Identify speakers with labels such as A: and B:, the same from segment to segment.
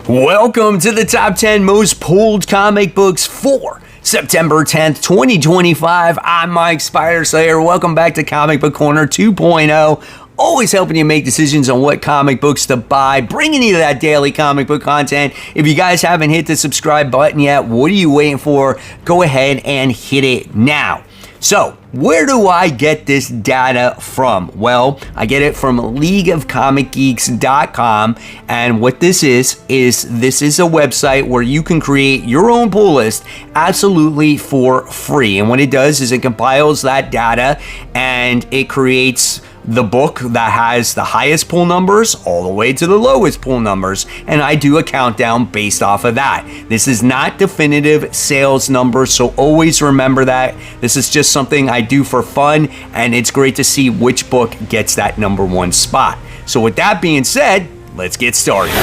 A: Welcome to the top 10 most pulled comic books for September 10th, 2025. I'm Mike Spider-Slayer. Welcome back to Comic Book Corner 2.0. Always helping you make decisions on what comic books to buy, bringing you that daily comic book content. If you guys haven't hit the subscribe button yet, what are you waiting for? Go ahead and hit it now. So, where do I get this data from? Well, I get it from leagueofcomicgeeks.com, and what this is a website where you can create your own pull list absolutely for free. And what it does is it compiles that data and it creates the book that has the highest pull numbers all the way to the lowest pull numbers, and I do a countdown based off of that. This is not definitive sales numbers, so always remember that. This is just something I do for fun, and it's great to see which book gets that number one spot. So with that being said, let's get started.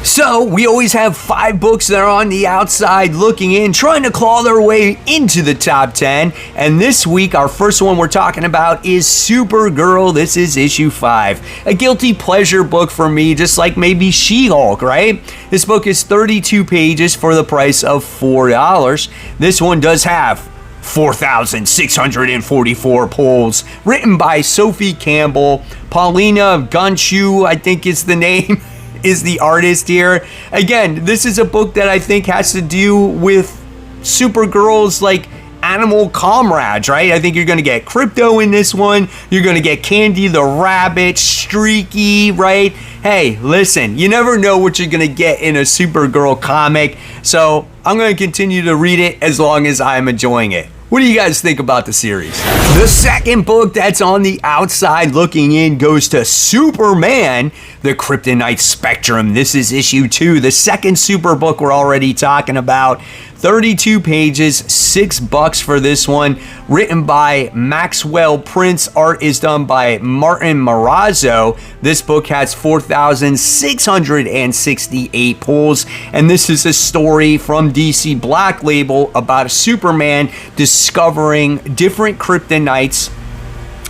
A: So, we always have 5 books that are on the outside looking in, trying to claw their way into the top 10. And this week, our first one we're talking about is Supergirl. This is issue 5. A guilty pleasure book for me, just like maybe She-Hulk, right? This book is 32 pages for the price of $4. This one does have 4,644 pulls, written by Sophie Campbell. Paulina Gonshu, I think is the name. Is the artist here. Again, this is a book that I think has to do with Supergirl's like animal comrades, right? I think you're gonna get Crypto in this one. You're gonna get Candy the Rabbit, Streaky, right? Hey, listen, you never know what you're gonna get in a Supergirl comic, so I'm gonna continue to read it as long as I'm enjoying it. What do you guys think about the series? The second book that's on the outside looking in goes to Superman, the Kryptonite Spectrum. This is issue 2, the second super book we're already talking about. 32 pages, $6 for this one. Written by Maxwell Prince. Art is done by Martin Marazzo. This book has 4,668 pulls. And this is a story from DC Black Label about a Superman discovering different kryptonites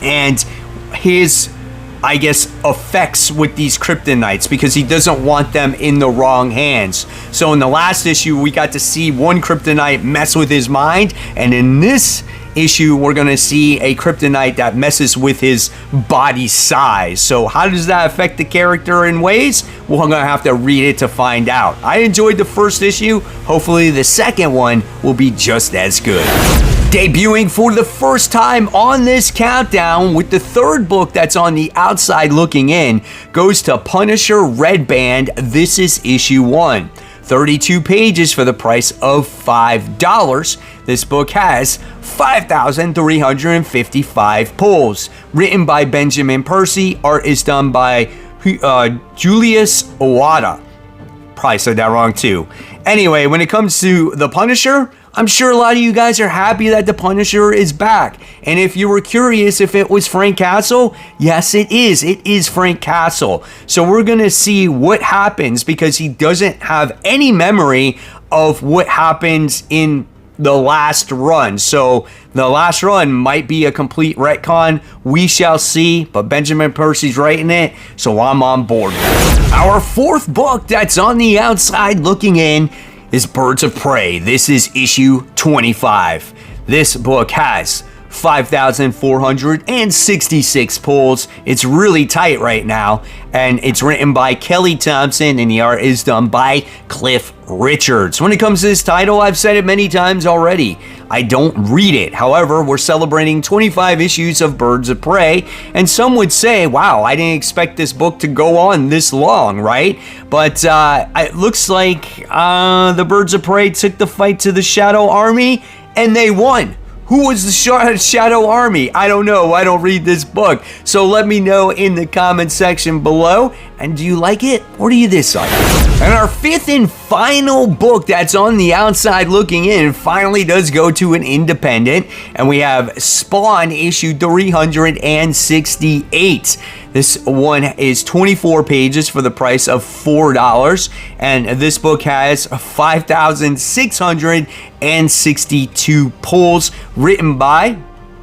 A: and his, I guess, effects with these kryptonites because he doesn't want them in the wrong hands. So in the last issue, we got to see one kryptonite mess with his mind, and in this issue, we're going to see a kryptonite that messes with his body size. So how does that affect the character in ways? Well, I'm going to have to read it to find out. I enjoyed the first issue. Hopefully the second one will be just as good. Debuting for the first time on this countdown with the third book that's on the outside looking in goes to Punisher Red Band. This is issue 1. 32 pages for the price of $5. This book has 5,355 pulls. Written by Benjamin Percy. Art is done by Julius Owada. Probably said that wrong too. Anyway, when it comes to the Punisher, I'm sure a lot of you guys are happy that the Punisher is back. And if you were curious if it was Frank Castle, yes it is. It is Frank Castle. So we're going to see what happens because he doesn't have any memory of what happens in the last run. So the last run might be a complete retcon. We shall see, but Benjamin Percy's writing it, so I'm on board. Our fourth book that's on the outside looking in is Birds of Prey. This is issue 25. This book has 5,466 pulls. It's really tight right now, and it's written by Kelly Thompson, and the art is done by Cliff Richards. When it comes to this title, I've said it many times already. I don't read it. However, we're celebrating 25 issues of Birds of Prey, and some would say, wow, I didn't expect this book to go on this long, right? But it looks like the Birds of Prey took the fight to the Shadow Army, and they won. Who was the Shadow Army? I don't know. I don't read this book. So let me know in the comment section below. And do you like it or do you dislike it? And our fifth and final book that's on the outside looking in finally does go to an independent. And we have Spawn issue 368. This one is 24 pages for the price of $4. And this book has 5,662 pulls, written by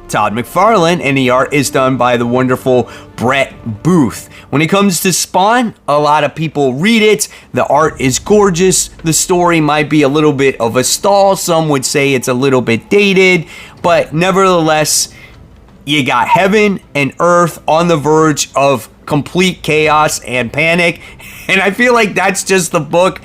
A: Todd McFarlane, and the art is done by the wonderful Brett Booth. When it comes to Spawn, a lot of people read it. The art is gorgeous. The story might be a little bit of a stall. Some would say it's a little bit dated, but nevertheless, you got heaven and earth on the verge of complete chaos and panic. And I feel like that's just the book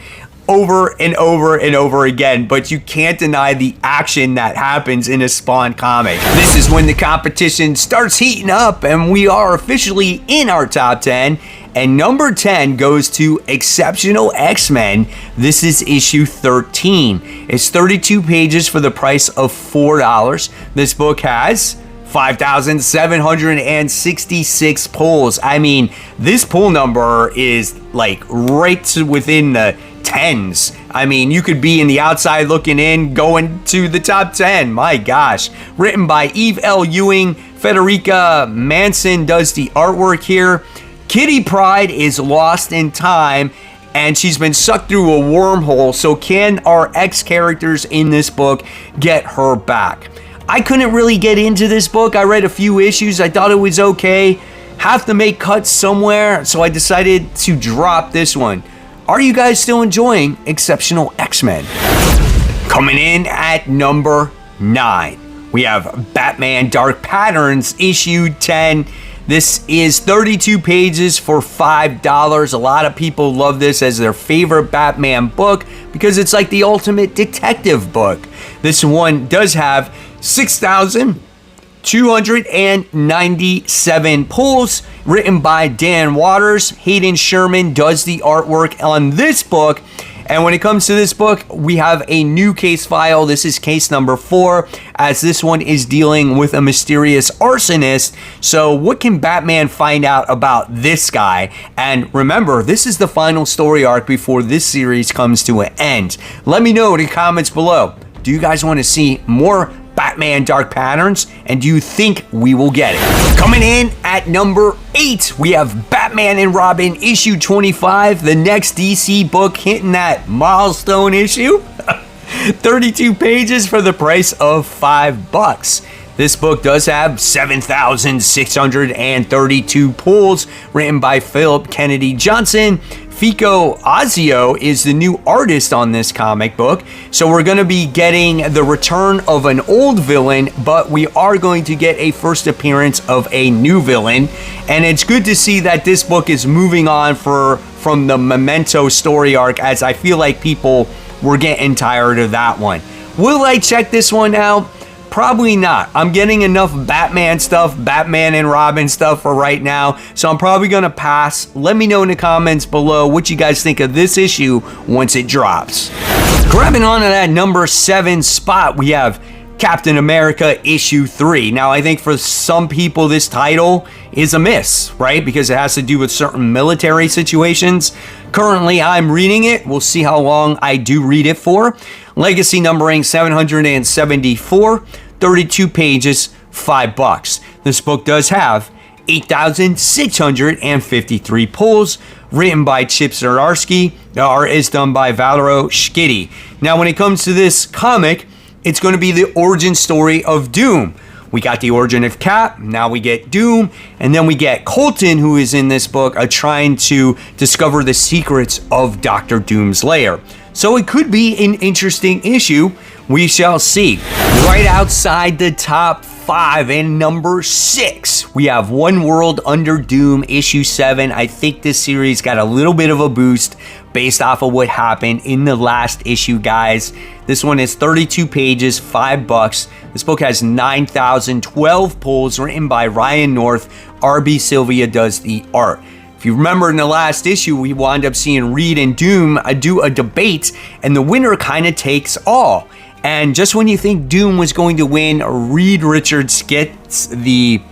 A: over and over and over again, but you can't deny the action that happens in a Spawn comic. This is when the competition starts heating up, and we are officially in our top 10, and number 10 goes to Exceptional X-Men. This is issue 13. It's 32 pages for the price of $4. This book has 5,766 pulls. I mean, this pull number is like right to within the tens. I mean, you could be in the outside looking in, going to the top 10. My gosh. Written by Eve L. Ewing. Federica Manson does the artwork here. Kitty Pryde is lost in time, and she's been sucked through a wormhole. So can our X characters in this book get her back? I couldn't really get into this book. I read a few issues. I thought it was okay. Have to make cuts somewhere, so I decided to drop this one. Are you guys still enjoying Exceptional X-Men? Coming in at number 9, we have Batman Dark Patterns, issue 10. This is 32 pages for $5. A lot of people love this as their favorite Batman book because it's like the ultimate detective book. This one does have 6,297 pulls, written by Dan Waters. Hayden Sherman does the artwork on this book. And when it comes to this book, we have a new case file. This is case number 4, as this one is dealing with a mysterious arsonist. So what can Batman find out about this guy? And remember, this is the final story arc before this series comes to an end. Let me know in the comments below. Do you guys want to see more Batman Dark Patterns, and do you think we will get it? Coming in at number 8, we have Batman and Robin issue 25, the next DC book hitting that milestone issue. 32 pages for the price of $5. This book does have 7,632 pulls, written by Philip Kennedy Johnson. Fico Azio is the new artist on this comic book. So we're going to be getting the return of an old villain, but we are going to get a first appearance of a new villain. And it's good to see that this book is moving on from the Memento story arc, as I feel like people were getting tired of that one. Will I check this one out? Probably not. I'm getting enough Batman stuff, Batman and Robin stuff for right now, so I'm probably going to pass. Let me know in the comments below what you guys think of this issue once it drops. Grabbing onto that number 7 spot, we have Captain America issue 3. Now, I think for some people this title is a miss, right? Because it has to do with certain military situations. Currently, I'm reading it. We'll see how long I do read it for. Legacy numbering 774, 32 pages, $5. This book does have 8,653 pulls, written by Chip Zdarsky. The art is done by Valerio Schiti. Now, when it comes to this comic, it's going to be the origin story of Doom. We got the origin of Cap, now we get Doom, and then we get Colton, who is in this book, trying to discover the secrets of Dr. Doom's lair. So it could be an interesting issue. We shall see. Right outside the top 5 and number 6, we have One World Under Doom issue 7. I think this series got a little bit of a boost based off of what happened in the last issue, guys. This one is 32 pages, $5. This book has 9,012 pulls, written by Ryan North. RB Sylvia does the art. If you remember in the last issue, we wound up seeing Reed and Doom do a debate, and the winner kind of takes all. And just when you think Doom was going to win, Reed Richards gets the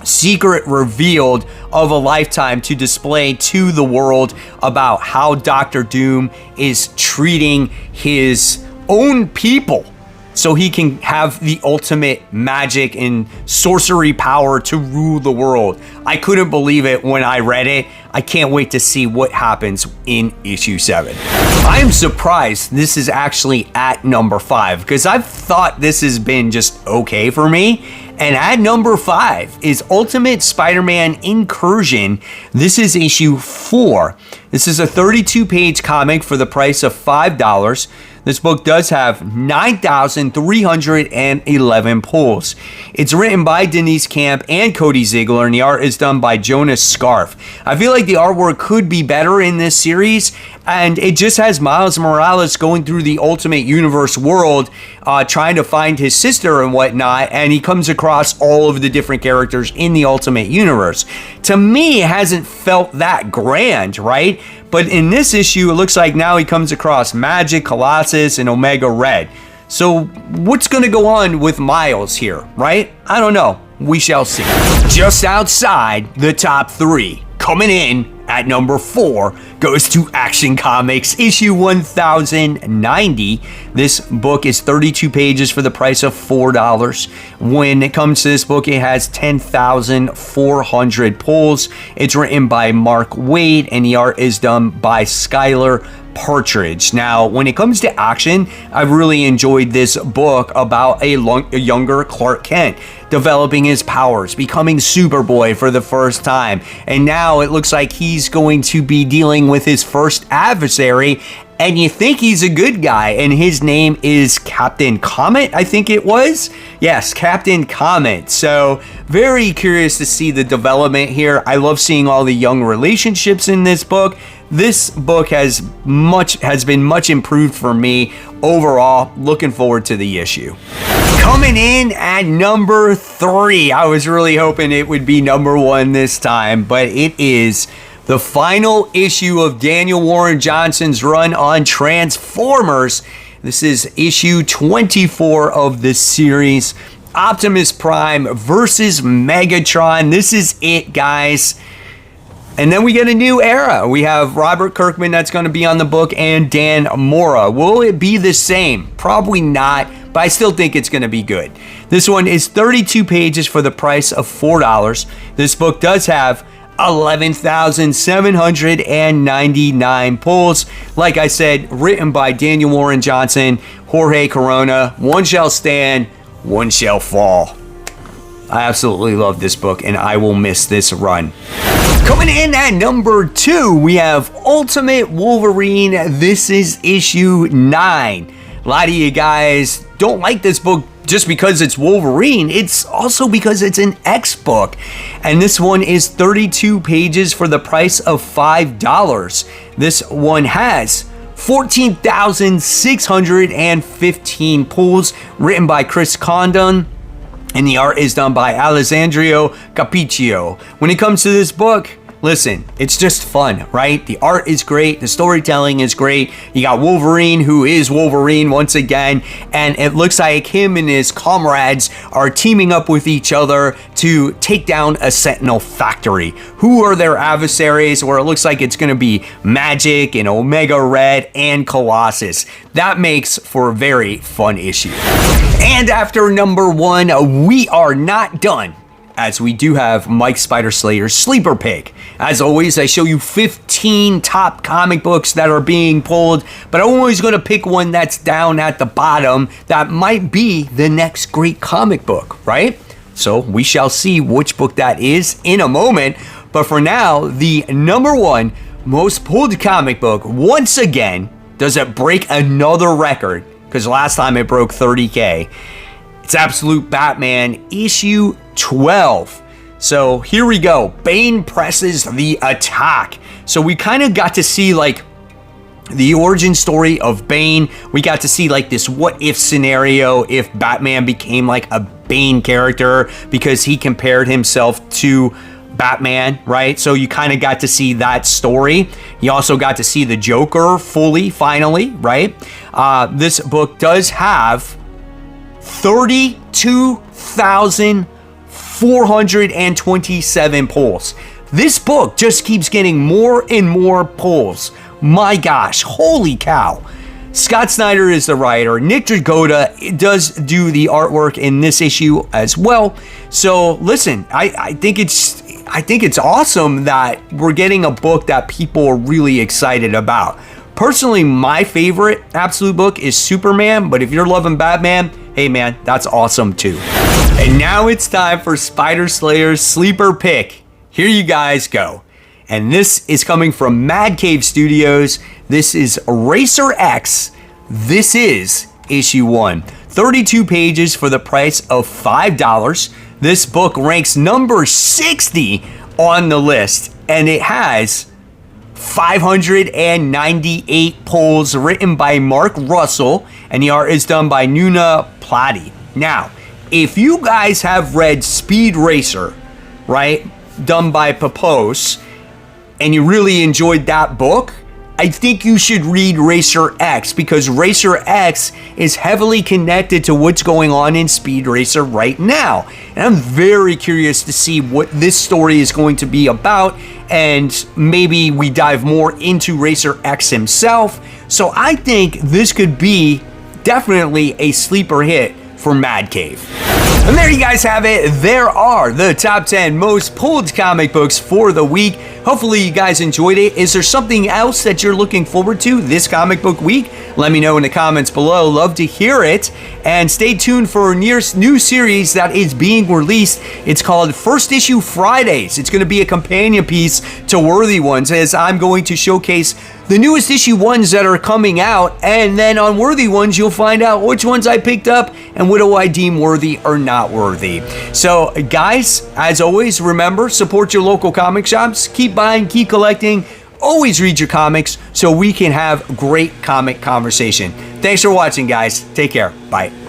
A: secret revealed of a lifetime to display to the world about how Dr. Doom is treating his own people, so he can have the ultimate magic and sorcery power to rule the world. I couldn't believe it when I read it. I can't wait to see what happens in issue 7. I am surprised this is actually at number 5, because I've thought this has been just okay for me. And at number 5 is Ultimate Spider-Man Incursion. This is issue 4. This is a 32-page comic for the price of $5. This book does have 9,311 pulls. It's written by Denise Camp and Cody Ziegler, and the art is done by Jonas Scarf. I feel like the artwork could be better in this series, and it just has Miles Morales going through the Ultimate Universe world, trying to find his sister and whatnot, and he comes across all of the different characters in the Ultimate Universe. To me, it hasn't felt that grand, right? But in this issue, it looks like now he comes across Magic, Colossus, and Omega Red. So what's going to go on with Miles here, right? I don't know. We shall see. Just outside the top 3, coming in at number 4, goes to Action Comics issue 1090. This book is 32 pages for the price of $4. When it comes to this book, it has 10,400 pulls. It's written by Mark Waid, and the art is done by Skylar Partridge. Now, when it comes to action, I've really enjoyed this book about a younger Clark Kent developing his powers, becoming Superboy for the first time, and now it looks like he's going to be dealing with his first adversary, and you think he's a good guy, and his name is Captain Comet, I think it was? Yes, Captain Comet. So, very curious to see the development here. I love seeing all the young relationships in this book. This book has been much improved for me overall. Looking forward to the issue. Coming in at number 3. I was really hoping it would be number 1 this time, but it is the final issue of Daniel Warren Johnson's run on Transformers. This is issue 24 of this series. Optimus Prime versus Megatron. This is it, guys. And then we get a new era. We have Robert Kirkman that's going to be on the book and Dan Mora. Will it be the same? Probably not, but I still think it's going to be good. This one is 32 pages for the price of $4. This book does have 11,799 pulls. Like I said, written by Daniel Warren Johnson, Jorge Corona. One shall stand, one shall fall. I absolutely love this book, and I will miss this run. Coming in at number 2, we have Ultimate Wolverine. This is issue 9. A lot of you guys don't like this book just because it's Wolverine. It's also because it's an X book. And this one is 32 pages for the price of $5. This one has 14,615 pulls, written by Chris Condon, and the art is done by Alessandro Capicchio. When it comes to this book, listen, it's just fun, right? The art is great. The storytelling is great. You got Wolverine, who is Wolverine once again, and it looks like him and his comrades are teaming up with each other to take down a Sentinel factory. Who are their adversaries? Where it looks like it's going to be Magic and Omega Red and Colossus. That makes for a very fun issue. And after number 1, we are not done, as we do have Mike Spider Slater's Sleeper Pick. As always, I show you 15 top comic books that are being pulled, but I'm always going to pick one that's down at the bottom that might be the next great comic book, right? So we shall see which book that is in a moment. But for now, the number 1 most pulled comic book, once again, does it break another record? Because last time it broke 30K. It's Absolute Batman issue 12. So here we go. Bane presses the attack. So we kind of got to see like the origin story of Bane. We got to see like this what if scenario if Batman became like a Bane character because he compared himself to Batman, right? So you kind of got to see that story. You also got to see the Joker fully, finally, right? This book does have 32,427 pulls. This book just keeps getting more and more pulls. My gosh, holy cow. Scott Snyder is the writer. Nick Dragotta does do the artwork in this issue as well. So listen, I think it's awesome that we're getting a book that people are really excited about. Personally, my favorite Absolute book is Superman, but if you're loving Batman, hey man, that's awesome too. And now it's time for Spider Slayer's sleeper pick. Here you guys go. And this is coming from Mad Cave Studios. This is Racer X. This is issue 1. 32 pages for the price of $5. This book ranks number 60 on the list, and it has 598 pulls written by Mark Russell, and the art is done by Nuna Plati. Now, if you guys have read Speed Racer, right, done by Papos, and you really enjoyed that book, I think you should read Racer X, because Racer X is heavily connected to what's going on in Speed Racer right now. And I'm very curious to see what this story is going to be about, and maybe we dive more into Racer X himself. So I think this could be definitely a sleeper hit for Mad Cave. And there you guys have it. There are the top 10 most pulled comic books for the week. Hopefully you guys enjoyed it. Is there something else that you're looking forward to this comic book week? Let me know in the comments below. Love to hear it. And stay tuned for a new series that is being released. It's called First Issue Fridays. It's going to be a companion piece to Worthy Ones, as I'm going to showcase the newest issue ones that are coming out, and then on Worthy Ones you'll find out which ones I picked up and what do I deem worthy or not worthy. So guys, as always, remember, support your local comic shops, keep buying, keep collecting, always read your comics so we can have great comic conversation. Thanks for watching, guys. Take care. Bye.